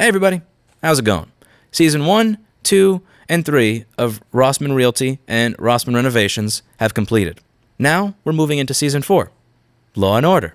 Hey everybody, how's it going? Season 1, 2, and 3 of Rossmann Realty and Rossmann Renovations have completed. Now we're moving into Season 4, Law and Order.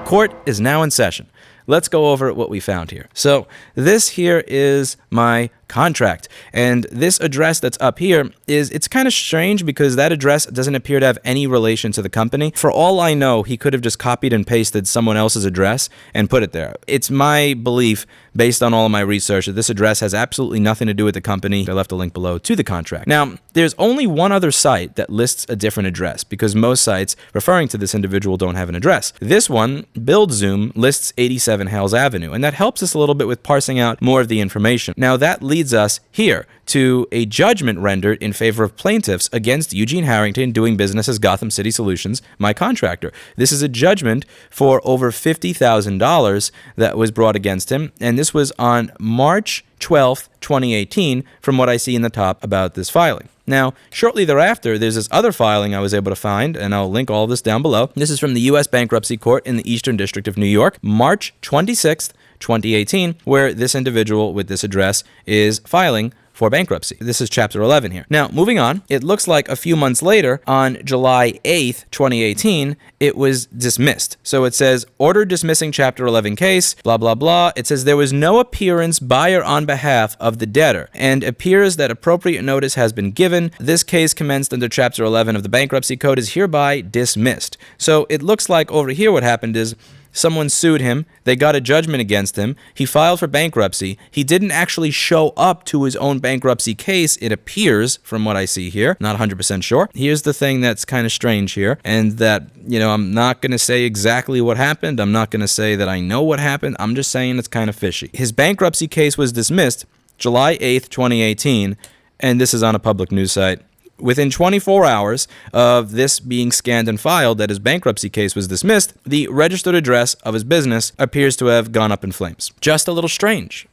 Court is now in session. Let's go over what we found here. So this here is my contract, and this address that's up here it's kind of strange because that address doesn't appear to have any relation to the company. For all I know, he could have just copied and pasted someone else's address and put it there. It's my belief, based on all of my research, that this address has absolutely nothing to do with the company. I left a link below to the contract. Now, there's only one other site that lists a different address because most sites referring to this individual don't have an address. This one, BuildZoom, lists 87 Hales Avenue, and that helps us a little bit with parsing out more of the information. Now, that leads us here to a judgment rendered in favor of plaintiffs against Eugene Harrington doing business as Gotham City Solutions, my contractor. This is a judgment for over $50,000 that was brought against him, and this was on March 12th, 2018, from what I see in the top about this filing. Now, shortly thereafter, there's this other filing I was able to find, and I'll link all of this down below. This is from the U.S. Bankruptcy Court in the Eastern District of New York, March 26th, 2018, where this individual with this address is filing for bankruptcy. This is Chapter 11 here. Now, moving on, it looks like a few months later, on July 8th, 2018, it was dismissed. So it says, order dismissing Chapter 11 case, blah, blah, blah. It says there was no appearance by or on behalf of the debtor and appears that appropriate notice has been given. This case commenced under Chapter 11 of the Bankruptcy Code is hereby dismissed. So it looks like over here what happened is someone sued him, they got a judgment against him, he filed for bankruptcy, he didn't actually show up to his own bankruptcy case, it appears, from what I see here, not 100% sure. Here's the thing that's kind of strange here, and that, I'm not going to say exactly what happened, I'm not going to say that I know what happened, I'm just saying it's kind of fishy. His bankruptcy case was dismissed July 8th, 2018, and this is on a public news site. Within 24 hours of this being scanned and filed that his bankruptcy case was dismissed, the registered address of his business appears to have gone up in flames. Just a little strange.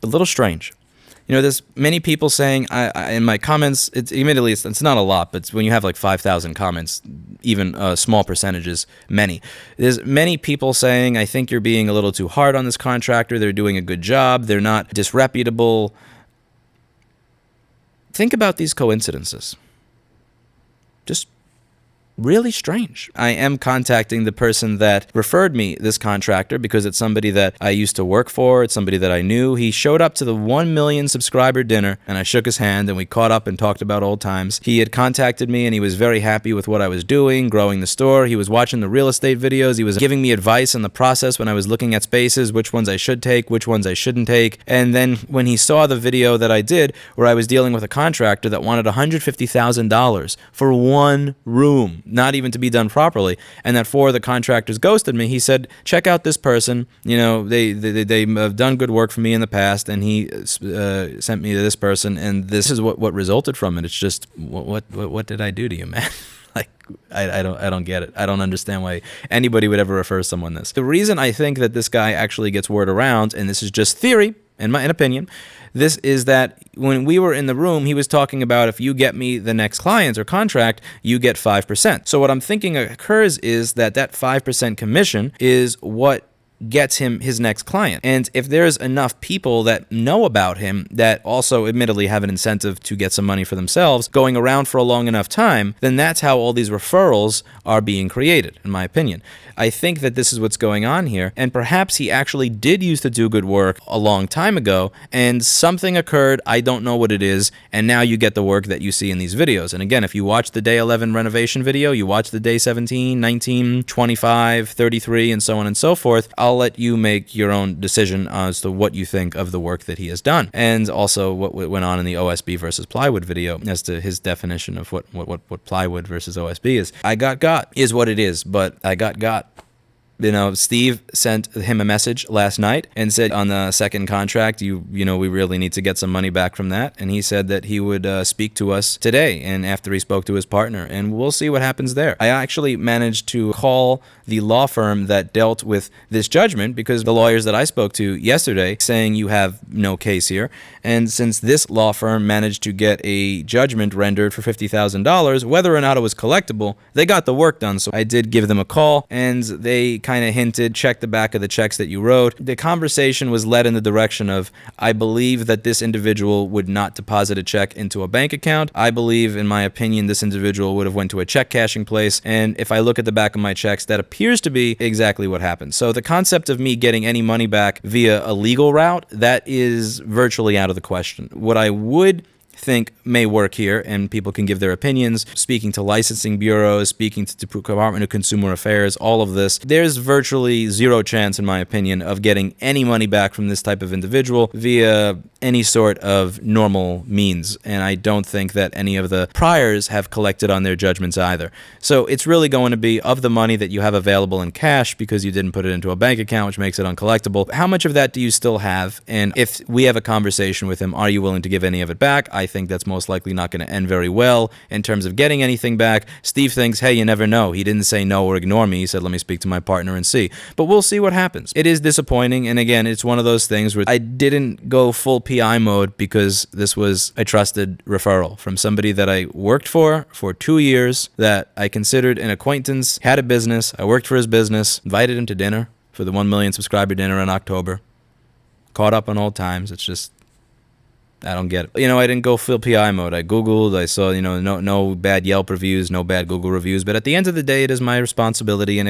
A little strange. There's many people saying, in my comments, admittedly, it's not a lot, but when you have like 5,000 comments, even small percentages, many. There's many people saying, I think you're being a little too hard on this contractor, they're doing a good job, they're not disreputable. Think about these coincidences. Just really strange. I am contacting the person that referred me this contractor because it's somebody that I used to work for. It's somebody that I knew. He showed up to the 1 million subscriber dinner, and I shook his hand, and we caught up and talked about old times. He had contacted me, and he was very happy with what I was doing, growing the store. He was watching the real estate videos. He was giving me advice in the process when I was looking at spaces, which ones I should take, which ones I shouldn't take. And then when he saw the video that I did where I was dealing with a contractor that wanted $150,000 for one room, not even to be done properly, and that 4 of the contractors ghosted me, he said, check out this person, they have done good work for me in the past, and he sent me to this person, and this is what resulted from it. It's just, what did I do to you, man? Like, I don't get it. I don't understand why anybody would ever refer someone this. The reason I think that this guy actually gets word around, and this is just theory, in my opinion, this is that when we were in the room, he was talking about if you get me the next client or contract, you get 5%. So what I'm thinking occurs is that 5% commission is what gets him his next client. And if there's enough people that know about him that also admittedly have an incentive to get some money for themselves going around for a long enough time, then that's how all these referrals are being created, in my opinion. I think that this is what's going on here, and perhaps he actually did used to do good work a long time ago, and something occurred, I don't know what it is, and now you get the work that you see in these videos. And again, if you watch the day 11 renovation video, you watch the day 17, 19, 25, 33, and so on and so forth, I'll let you make your own decision as to what you think of the work that he has done, and also what went on in the OSB versus plywood video as to his definition of what plywood versus OSB is. I got is what it is, but I got. Steve sent him a message last night and said on the second contract, we really need to get some money back from that. And he said that he would speak to us today and after he spoke to his partner, and we'll see what happens there. I actually managed to call the law firm that dealt with this judgment because the lawyers that I spoke to yesterday saying you have no case here. And since this law firm managed to get a judgment rendered for $50,000, whether or not it was collectible, they got the work done. So I did give them a call, and they kind of hinted, check the back of the checks that you wrote. The conversation was led in the direction of, I believe that this individual would not deposit a check into a bank account. I believe, in my opinion, this individual would have went to a check cashing place. And if I look at the back of my checks, that appears to be exactly what happened. So the concept of me getting any money back via a legal route, that is virtually out of the question. What I would think may work here, and people can give their opinions, speaking to licensing bureaus, speaking to the Department of Consumer Affairs, all of this, there's virtually zero chance, in my opinion, of getting any money back from this type of individual via any sort of normal means, and I don't think that any of the priors have collected on their judgments either. So it's really going to be of the money that you have available in cash because you didn't put it into a bank account, which makes it uncollectible. How much of that do you still have? And if we have a conversation with him, are you willing to give any of it back? I think that's most likely not going to end very well in terms of getting anything back. Steve thinks, hey, you never know. He didn't say no or ignore me. He said, let me speak to my partner and see. But we'll see what happens. It is disappointing, and again, it's one of those things where I didn't go full PI mode because this was a trusted referral from somebody that I worked for 2 years, that I considered an acquaintance, had a business, I worked for his business, invited him to dinner for the 1 million subscriber dinner in October, caught up on old times. It's just, I don't get it. I didn't go full PI mode. I Googled, I saw, no bad Yelp reviews, no bad Google reviews. But at the end of the day, it is my responsibility and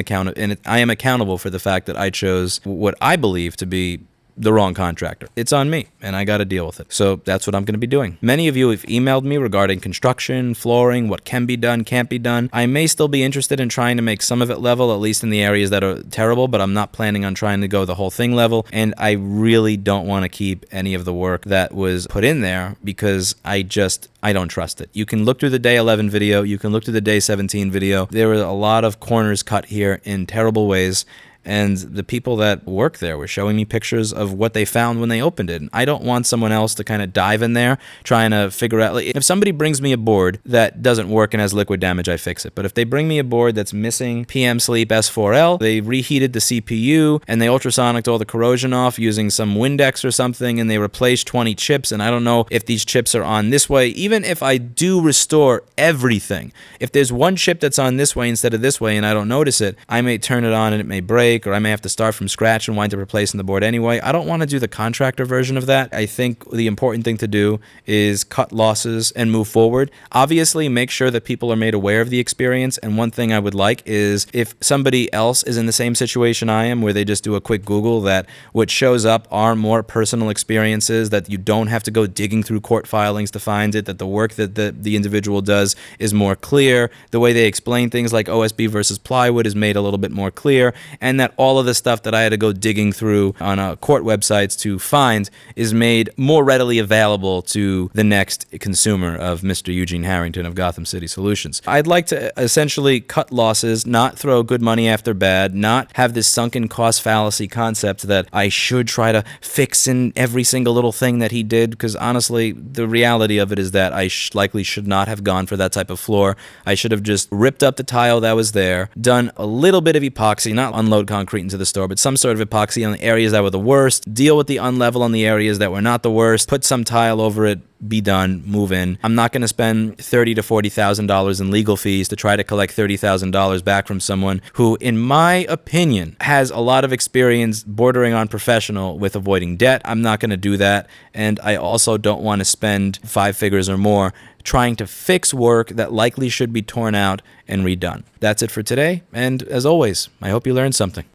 I am accountable for the fact that I chose what I believe to be the wrong contractor. It's on me, and I got to deal with it. So that's what I'm going to be doing. Many of you have emailed me regarding construction, flooring, what can be done, can't be done. I may still be interested in trying to make some of it level, at least in the areas that are terrible, but I'm not planning on trying to go the whole thing level, and I really don't want to keep any of the work that was put in there because I don't trust it. You can look through the day 11 video, you can look through the day 17 video. There were a lot of corners cut here in terrible ways. And the people that work there were showing me pictures of what they found when they opened it. And I don't want someone else to kind of dive in there trying to figure out, like, if somebody brings me a board that doesn't work and has liquid damage, I fix it. But if they bring me a board that's missing PM Sleep S4L, they reheated the CPU and they ultrasonicked all the corrosion off using some Windex or something, and they replaced 20 chips, and I don't know if these chips are on this way. Even if I do restore everything, if there's one chip that's on this way instead of this way and I don't notice it, I may turn it on and it may break, or I may have to start from scratch and wind up replacing the board anyway. I don't want to do the contractor version of that. I think the important thing to do is cut losses and move forward. Obviously, make sure that people are made aware of the experience, and one thing I would like is if somebody else is in the same situation I am, where they just do a quick Google, that what shows up are more personal experiences, that you don't have to go digging through court filings to find it, that the work that the individual does is more clear, the way they explain things like OSB versus plywood is made a little bit more clear, and that all of the stuff that I had to go digging through on court websites to find is made more readily available to the next consumer of Mr. Eugene Harrington of Gotham City Solutions. I'd like to essentially cut losses, not throw good money after bad, not have this sunken cost fallacy concept that I should try to fix in every single little thing that he did, because honestly, the reality of it is that I likely should not have gone for that type of floor. I should have just ripped up the tile that was there, done a little bit of epoxy, not unload concrete into the store, but some sort of epoxy on the areas that were the worst, deal with the unlevel on the areas that were not the worst, put some tile over it, be done, move in. I'm not going to spend $30,000 to $40,000 in legal fees to try to collect $30,000 back from someone who, in my opinion, has a lot of experience bordering on professional with avoiding debt. I'm not going to do that, and I also don't want to spend 5 figures or more trying to fix work that likely should be torn out and redone. That's it for today, and as always, I hope you learned something.